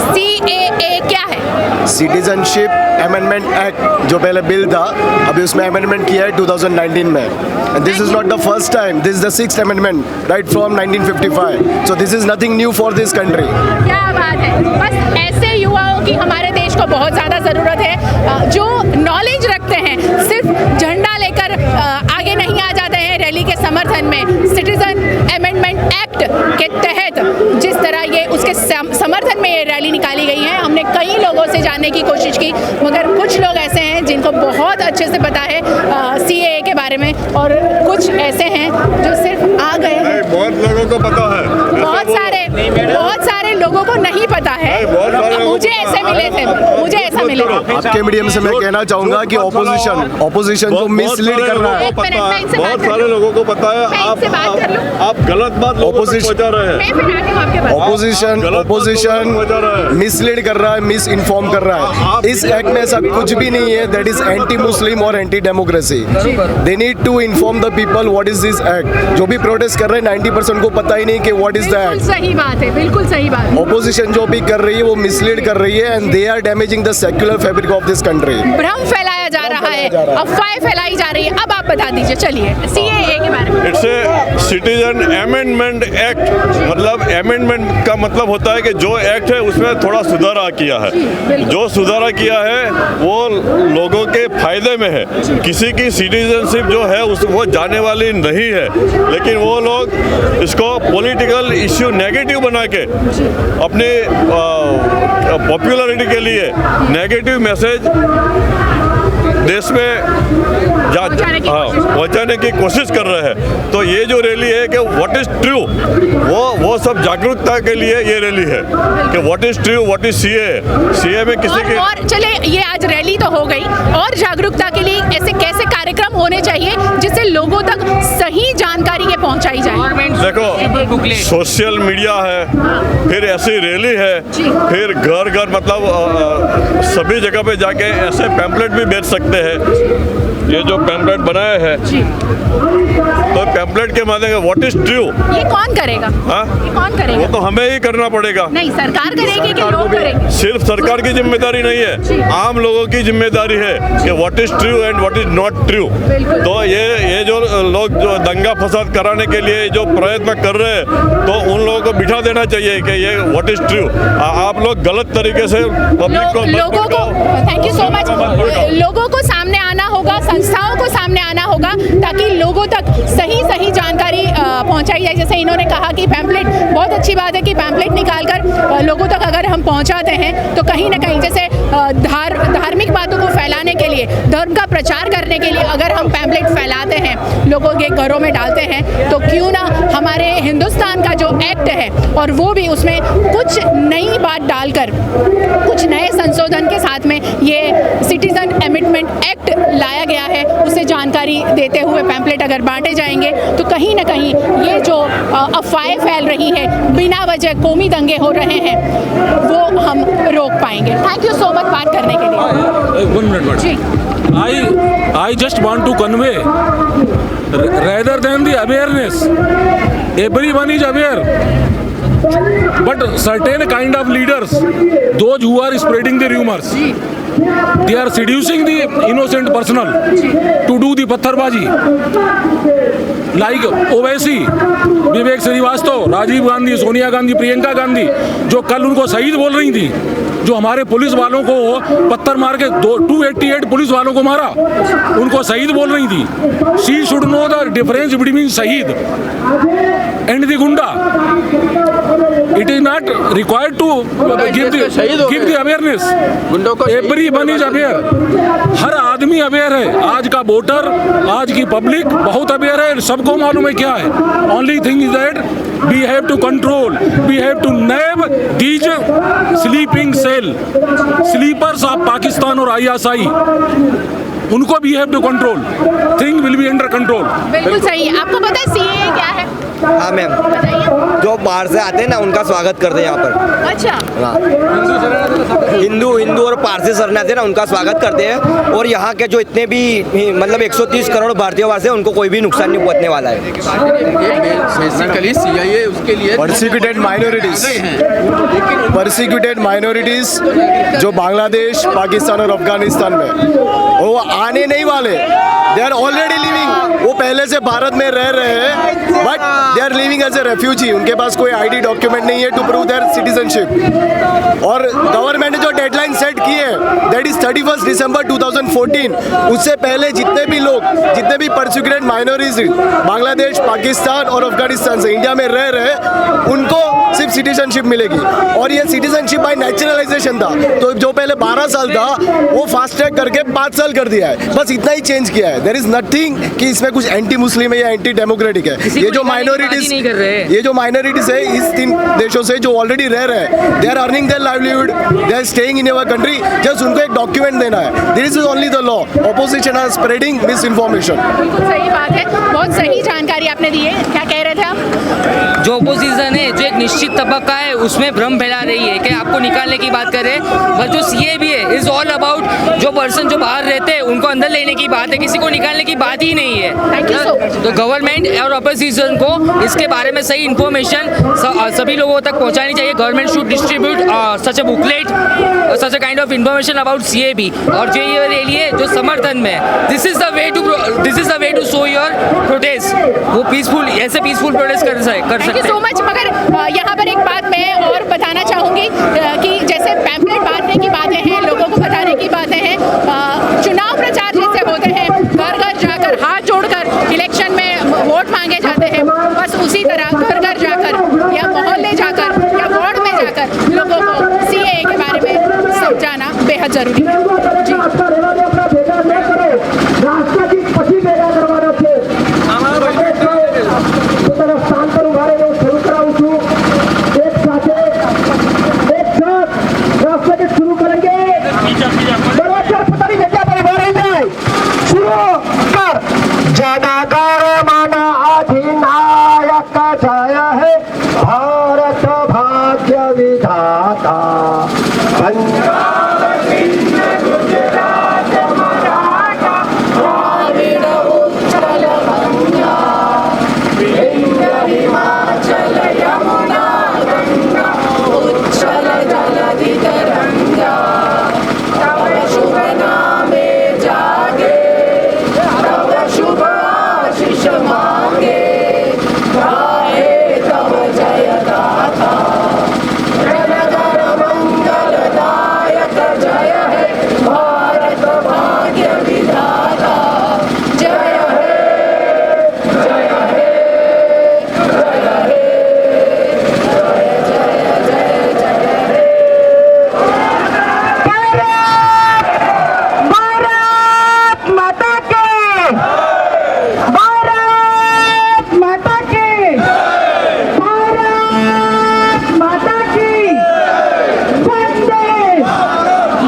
सीएए क्या है? सिटीजनशिप अमेंडमेंट एक्ट जो पहले बिल था अभी उसमें अमेंडमेंट किया है 2019 में। And this is not the first time, this is the 6th amendment right from 1955, so this is nothing new for this country। क्या बात है, बस ऐसे युवाओं की हमारे देश को बहुत ज़्यादा ज़रूरत है जो नॉलेज रखते हैं, सिर्फ झंडा लेकर आगे नहीं आ जाते हैं रैली के समर्थन में। सिटीजन अमेंडमेंट एक्ट के तहत जिस तरह ये उसके समर्थन में ये रैली निकाली गई है, हमने कई लोगों से जानने की कोशिश की, मगर कुछ लोग ऐसे हैं जिनको बहुत अच्छे से पता है सीएए के बारे में और कुछ ऐसे हैं जो सिर्फ आ गए हैं। बहुत लोगों को पता है, बहुत सारे लोगों को नहीं पता है। मुझे ऐसे मिले थे, मुझे ऐसा मिले। आपके मीडियम से मैं कहना चाहूँगा कि ऑपोजिशन को मिसलीड कर रहा है। बहुत सारे लोगों को पता है, आप गलत बात पहुंचा रहे हैं। ऑपोजिशन मिसलीड कर रहा है, मिस इन्फॉर्म कर रहा है। इस एक्ट में ऐसा कुछ भी नहीं है दैट इज एंटी मुस्लिम और anti democracy. They need to inform the people what is this act. जो भी प्रोटेस्ट कर रहे हैं 90% को पता ही नहीं कि व्हाट इज द एक्ट। सही बात है, बिल्कुल सही बात। ऑपोजिशन जो भी कर रही है वो मिसलीड कर रही है and they are damaging the secular fabric of this country. भ्रम फैलाया जा रहा है, अफवाहें फैलाई जा रही है। अब आप बता दीजिए, चलिए सीएए के बारे में। It's a citizen amendment act, मतलब अमेंडमेंट का मतलब होता है कि जो एक्ट है उसमें थोड़ा सुधारा किया है। जो सुधारा किया है वो लोगों के फायदे में है। किसी की सिटीजनशिप जो है वो जाने वाली नहीं है, लेकिन वो लोग इसको पॉलिटिकल इश्यू नेगेटिव बना के अपनी पॉपुलैरिटी के लिए नेगेटिव मैसेज देश में पहुंचाने की कोशिश कर रहे हैं। तो ये जो रैली है कि व्हाट इज ट्रू, वो सब जागरूकता के लिए ये रैली है कि what is true, what is CA में किसी के और चले ये आज रैली तो हो गई, और जागरूकता के लिए ऐसे कैसे कार्यक्रम होने चाहिए जिससे लोगों तक सही जानकारी ये पहुंचाई जाए? देखो, सोशल मीडिया है, फिर ऐसी रैली है, फिर घर घर मतलब सभी जगह पे जाके ऐसे पैम्पलेट भी बेच सकते हैं। ये जो पैम्पलेट बनाए हैं, तो पैम्पलेट के माध्यम से व्हाट इज ट्रू, ये कौन करेगा? ये कौन करेगा? वो तो हमें ही करना पड़ेगा। नहीं, सरकार करेगी कि लोग करेंगे? सिर्फ सरकार की जिम्मेदारी नहीं है, आम लोगों की जिम्मेदारी है कि what is true and what is not true. तो ये जो लोग जो दंगा फसाद कराने के लिए जो प्रयत्न कर रहे हैं, तो उन लोगों को बिठा देना चाहिए कि ये व्हाट इज ट्रू। आप लोग गलत तरीके से पब्लिक को लोगों को थैंक यू सो मच, लोगों को सामने आना होगा, संस्थाओं को सामने आना होगा, ताकि लोगों तक सही जानकारी पहुंचाई जाए। जैसे इन्होंने कहा कि पैम्पलेट, बहुत अच्छी बात है कि पैम्पलेट निकालकर लोगों तक अगर हम पहुंचाते हैं तो कहीं ना कहीं जैसे धार्मिक बातों को फैलाने के लिए, धर्म का प्रचार करने के लिए अगर हम पैम्पलेट फैलाते हैं, लोगों के घरों में डालते हैं, तो क्यों ना हमारे हिंदुस्तान का जो एक्ट है और वो भी उसमें कुछ नई बात डालकर, कुछ नए संशोधन के साथ में ये सिटीजन अमेंडमेंट एक्ट लाया गया है, उसे जानकारी देते हुए पैम्पलेट अगर बांटे जाएंगे तो कहीं ना कहीं ये जो अफवाहें फैल रही है, बिना वजह कौमी दंगे हो रहे हैं, वो हम रोक पाएंगे। थैंक यू सो मच बात करने के लिए। 1 minute ji. I just want to convey, rather than the awareness, everyone is aware, but certain kind of leaders, those who are spreading the rumors, they are seducing the innocent personnel to do the patharbaji, like Owaisi, विवेक श्रीवास्तव, राजीव गांधी, सोनिया गांधी, प्रियंका गांधी, जो कल उनको शहीद बोल रही थी, जो हमारे police वालों को पत्थर मार के 288 पुलिस वालों को मारा, उनको शहीद बोल रही थी। She should know the difference between शहीद and the goonda. It is not required to give the awareness. Everyone is aware, हर आदमी अवेयर है। आज का वोटर, आज की पब्लिक बहुत अवेयर है, सबको मालूम है क्या है। Only thing is that we have to control, we have to nab these sleeping cell, sleepers of Pakistan और ISI, उनको भी have to control, thing will be under control. बिल्कुल सही है। आपको पता है सीए क्या है? हाँ मैम, जो बाहर से आते हैं ना उनका स्वागत करते हैं यहाँ पर। अच्छा। हाँ, हिंदू और पारसी शरणार्थी आते हैं ना उनका स्वागत करते हैं, और यहाँ के जो इतने भी मतलब 130 करोड़ भारतीय वासी हैं उनको कोई भी नुकसान नहीं पहुँचने वाला है। बेसिकली सीआईए उसके लिए परसिक्यूटेड माइनॉरिटीज जो बांग्लादेश, पाकिस्तान और अफगानिस्तान में, वो आने नहीं वाले, दे आर ऑलरेडी लिविंग। वो पहले से भारत में रह रहे हैं, but they are living as a refugee. उनके पास कोई आईडी डॉक्यूमेंट नहीं है टू प्रूव देयर सिटीजनशिप। और गवर्नमेंट ने जो डेडलाइन सेट की है, दैट इज 31 दिसंबर 2014। उससे पहले जितने भी परसिक्यूटेड माइनॉरिटीज बांग्लादेश, पाकिस्तान और अफगानिस्तान से इंडिया में रह रहे, उनको सिर्फ सिटीजनशिप मिलेगी। और ये सिटीजनशिप बाय नेचुरलाइजेशन था, तो जो पहले 12 साल था वो फास्ट ट्रैक करके 5 साल कर दिया है। बस इतना ही चेंज किया है। देयर इज नथिंग कि इसमें कुछ एंटी मुस्लिम है या एंटी डेमोक्रेटिक है। ये जो माइनॉरिटीज है इस 3 देशों से जो ऑलरेडी रह रहे हैं, they are earning their livelihood, they are staying in our country, just उनको एक डॉक्यूमेंट देना है। This is only the law. Opposition are spreading misinformation. बिल्कुल सही बात है, बहुत सही जानकारी आपने दी है। क्या कह रहे थे आप? जो अपोजिशन है, जो एक निश्चित तबका है, उसमें भ्रम फैला रही है कि आपको निकालने की बात करें, बट जो सीए भी है इज ऑल अबाउट जो पर्सन जो बाहर रहते हैं उनको अंदर लेने की बात है, किसी को निकालने की बात ही नहीं है। तो गवर्नमेंट और अपोजिशन को इसके बारे में सही इन्फॉर्मेशन सभी लोगों तक पहुंचानी चाहिए। Government should distribute such a booklet, such a kind of information about CA भी। और जो ये रैली है जो समर्थन में, this is the way to show your protest. वो पीसफुल, ऐसे पीसफुल प्रोटेस्ट कर सकते थैंक यू सो मच। मगर यहाँ पर एक बात मैं और बताना चाहूँगी कि जैसे पैम्पलेट बांटने की बातें हैं, लोगों को बताने की बातें हैं, चुनाव प्रचार जैसे होते हैं, घर घर जाकर हाथ जोड़कर इलेक्शन में वोट मांगे जाते हैं, बस उसी तरह घर घर जाकर या मोहल्ले जाकर या वार्ड में जाकर लोगों को सीएए के बारे में समझाना बेहद ज़रूरी है। जी। है भारत भाग्य विधाता। पंजाब सिंध गुजरात मराठा द्राविड़ उत्कल गंगा विंध्य हिमाचल यमुना गंगा उच्छल जलधि तरंगा। तव शुभ नामे जागे तव शुभ आशीष मांगे गाए तव जय गाथा। जनगण मंगलदायक जय है भारत भाग्य विधाता। जय हे जय हे जय हे जय जय जय जय हे। भारत माता के भारत माता के भारत माता की वंदे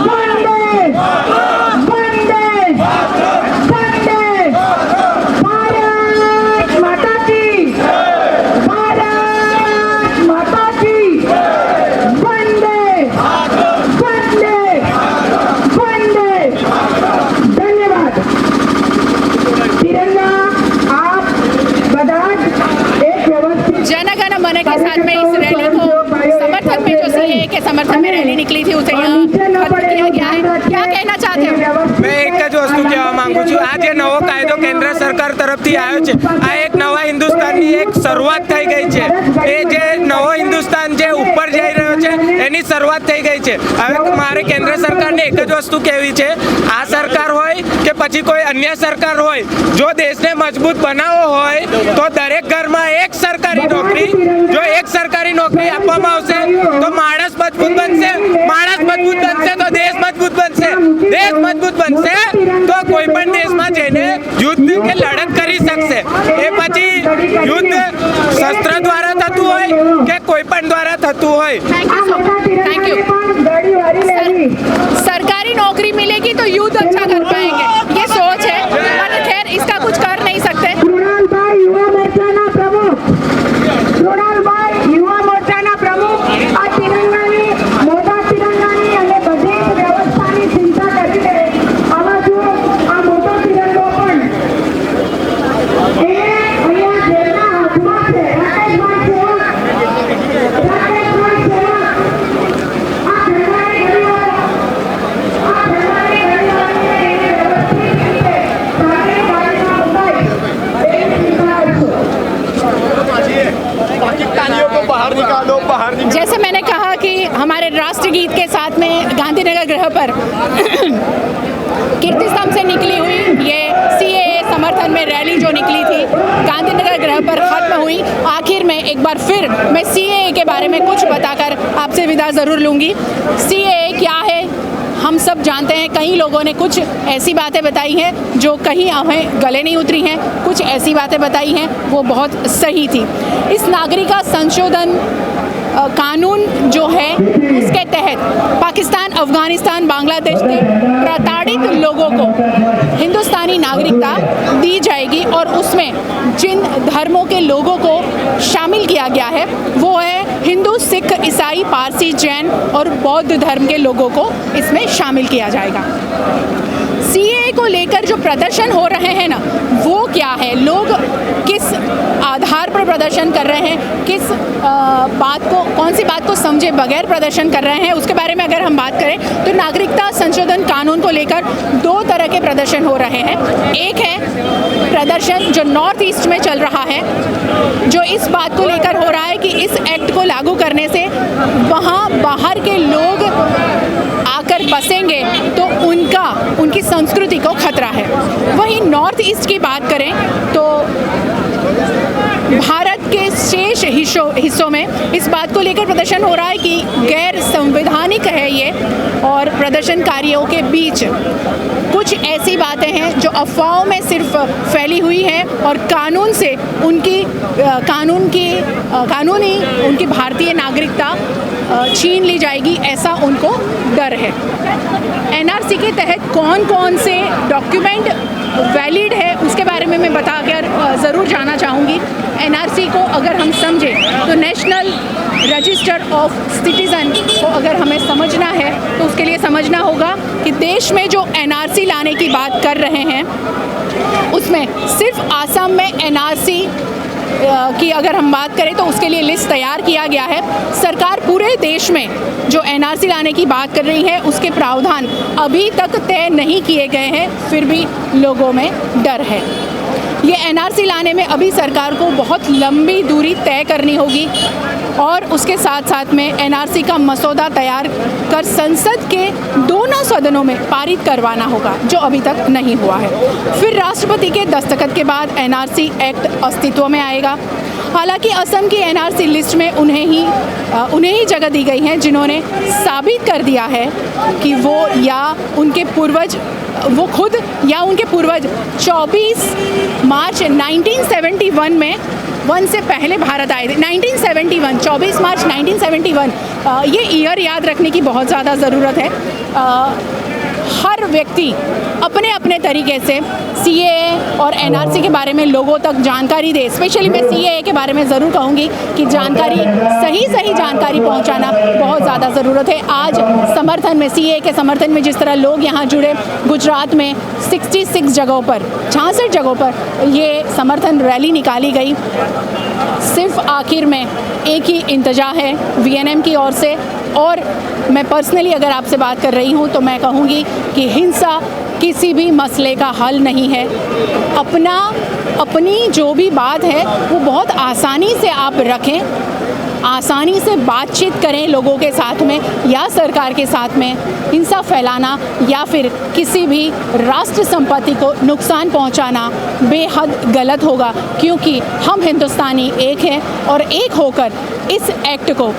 वंदे वंदे वंदे। भारत माता की भारत माता की वंदे वंदे वंदे। धन्यवाद। तिरंगा आप बदाज एक व्यवस्थित जनगण मन के साथ में इस रैली को समर्थन में जो सीएए के समर्थन में रैली निकली थी उसे यहाँ खत्म किया गया है। क्या कहना चाहते हो? मैं एक જ વસ્તુ કહેવા માંગુ છું, આ જે નવો કાયદો કેન્દ્ર સરકાર તરફથી આવ્યો છે, આ એક નવા હિન્દુસ્તાનની એક શરૂઆત થઈ ગઈ છે। એ જે નવો હિન્દુસ્તાન જે ઉપર જઈ રહ્યો છે એની શરૂઆત થઈ ગઈ છે। હવે મારે કેન્દ્ર સરકારને એક જ વસ્તુ કહેવી છે, આ સરકાર હોય કે પછી કોઈ અન્ય સરકાર હોય, જો દેશને મજબૂત બનાવવો હોય તો દરેક ઘરમાં એક સરકારી નોકરી, જો એક સરકારી નોકરી આપવામાં આવશે તો માણસ મજબૂત બનશે, માણસ મજબૂત બનશે તો દેશ મજબૂત બનશે, દેશ મજબૂત બનશે તો કોઈ પણ દેશમાં જઈને યુદ્ધ કે લડત કરી શકશે। એ પછી યુદ્ધ શસ્ત્ર દ્વારા થતું હોય કે કોઈ પણ દ્વારા થતું હોય। Thank you. सरकारी नौकरी मिलेगी तो युद्ध अच्छा कर पाएंगे, ये सोच है, पर खैर इसका कुछ कर नहीं सकते। કૃણાલભાઈ યુવા મોરચાના પ્રમુખ, કૃણાલભાઈ યુવા મોરચાના પ્રમુખ આ તિરંગાની મોટા તિરંગાની અને બધી જ વ્યવસ્થાની ચિંતા કરીને આવા જો આ મોટો તિરંગો પણ એ અહીંયા જેમના હાથમાં છે રાકેશભાઈ સેવા, રાકેશભાઈ સેવા આ ઘરવાળી ઘડીવાળો આ ઘરવાળી ઘડીવાળોને વ્યવસ્થિત રીતે સારી ગાડીમાં ઉતારી पाकिस्तानियों को बाहर निकालो, बाहर निकालो। जैसे मैंने कहा कि हमारे राष्ट्रगीत के साथ में गांधीनगर गृह पर कीर्ति स्तंभ से निकली हुई ये सीएए समर्थन में रैली जो निकली थी गांधीनगर गृह पर खत्म हुई। आखिर में एक बार फिर मैं सीएए के बारे में कुछ बताकर आपसे विदा ज़रूर लूँगी। सीएए क्या है हम सब जानते हैं। कई लोगों ने कुछ ऐसी बातें बताई हैं जो कहीं हमें गले नहीं उतरी हैं, कुछ ऐसी बातें बताई हैं वो बहुत सही थी। इस नागरिकता संशोधन कानून जो है उसके तहत पाकिस्तान, अफगानिस्तान, बांग्लादेश के प्रताड़ित लोगों को हिंदुस्तानी नागरिकता दी जाएगी और उसमें जिन धर्मों के लोगों को शामिल किया गया है वो है हिंदू, सिख, ईसाई, पारसी, जैन और बौद्ध धर्म के लोगों को इसमें शामिल किया जाएगा। सीएए को लेकर जो प्रदर्शन हो रहे हैं ना वो क्या है, लोग किस आधार पर प्रदर्शन कर रहे हैं, किस बात को, कौन सी बात को समझे बगैर प्रदर्शन कर रहे हैं, उसके बारे में अगर हम बात करें तो नागरिकता संशोधन कानून को लेकर दो तरह के प्रदर्शन हो रहे हैं। एक है प्रदर्शन जो नॉर्थ ईस्ट में चल रहा है, जो इस बात को लेकर हो रहा है कि इस एक्ट को लागू करने से वहाँ बाहर के लोग आकर बसेंगे तो उनकी संस्कृति को खतरा है। वहीं नॉर्थ ईस्ट की बात करें तो भारत के शेष हिस्सों में इस बात को लेकर प्रदर्शन हो रहा है कि गैर संवैधानिक है ये, और प्रदर्शनकारियों के बीच कुछ ऐसी बातें हैं जो अफवाहों में सिर्फ फैली हुई हैं और कानून से उनकी उनकी भारतीय नागरिकता छीन ली जाएगी, ऐसा उनको डर है। एनआरसी के तहत कौन कौन से डॉक्यूमेंट वैलिड है उसके बारे में मैं बताकर ज़रूर जाना चाहूँगी। एनआरसी को अगर हम समझें तो नेशनल रजिस्टर ऑफ सिटीज़न को अगर हमें समझना है तो उसके लिए समझना होगा कि देश में जो एनआरसी लाने की बात कर रहे हैं उसमें सिर्फ आसाम में एनआरसी की अगर हम बात करें तो उसके लिए लिस्ट तैयार किया गया है। सरकार पूरे देश में जो एनआरसी लाने की बात कर रही है उसके प्रावधान अभी तक तय नहीं किए गए हैं, फिर भी लोगों में डर है। ये एनआरसी लाने में अभी सरकार को बहुत लंबी दूरी तय करनी होगी और उसके साथ साथ में एनआरसी का मसौदा तैयार कर संसद के दोनों सदनों में पारित करवाना होगा, जो अभी तक नहीं हुआ है। फिर राष्ट्रपति के दस्तखत के बाद एनआरसी एक्ट अस्तित्व में आएगा। हालांकि असम की एनआरसी लिस्ट में उन्हें ही जगह दी गई है जिन्होंने साबित कर दिया है कि वो या उनके पूर्वज, वो खुद या उनके पूर्वज 24 मार्च 1971 में से पहले भारत आए थे। 1971, 24 मार्च 1971, ये ईयर याद रखने की बहुत ज़्यादा ज़रूरत है। हर व्यक्ति अपने अपने तरीके से सीएए और एनआरसी के बारे में लोगों तक जानकारी दे। स्पेशली मैं सीएए के बारे में ज़रूर कहूँगी कि जानकारी सही जानकारी पहुँचाना बहुत ज़्यादा ज़रूरत है। आज समर्थन में, सीएए के समर्थन में जिस तरह लोग यहाँ जुड़े, गुजरात में 66 जगहों पर, 66 जगहों पर ये समर्थन रैली निकाली गई। सिर्फ आखिर में एक ही इंतजा है वीएनएम की ओर से, और मैं पर्सनली अगर आपसे बात कर रही हूँ तो मैं कहूँगी कि हिंसा किसी भी मसले का हल नहीं है। अपनी जो भी बात है वो बहुत आसानी से आप रखें, आसानी से बातचीत करें लोगों के साथ में या सरकार के साथ में। हिंसा फैलाना या फिर किसी भी राष्ट्र संपत्ति को नुकसान पहुंचाना बेहद गलत होगा, क्योंकि हम हिंदुस्तानी एक हैं और एक होकर इस एक्ट को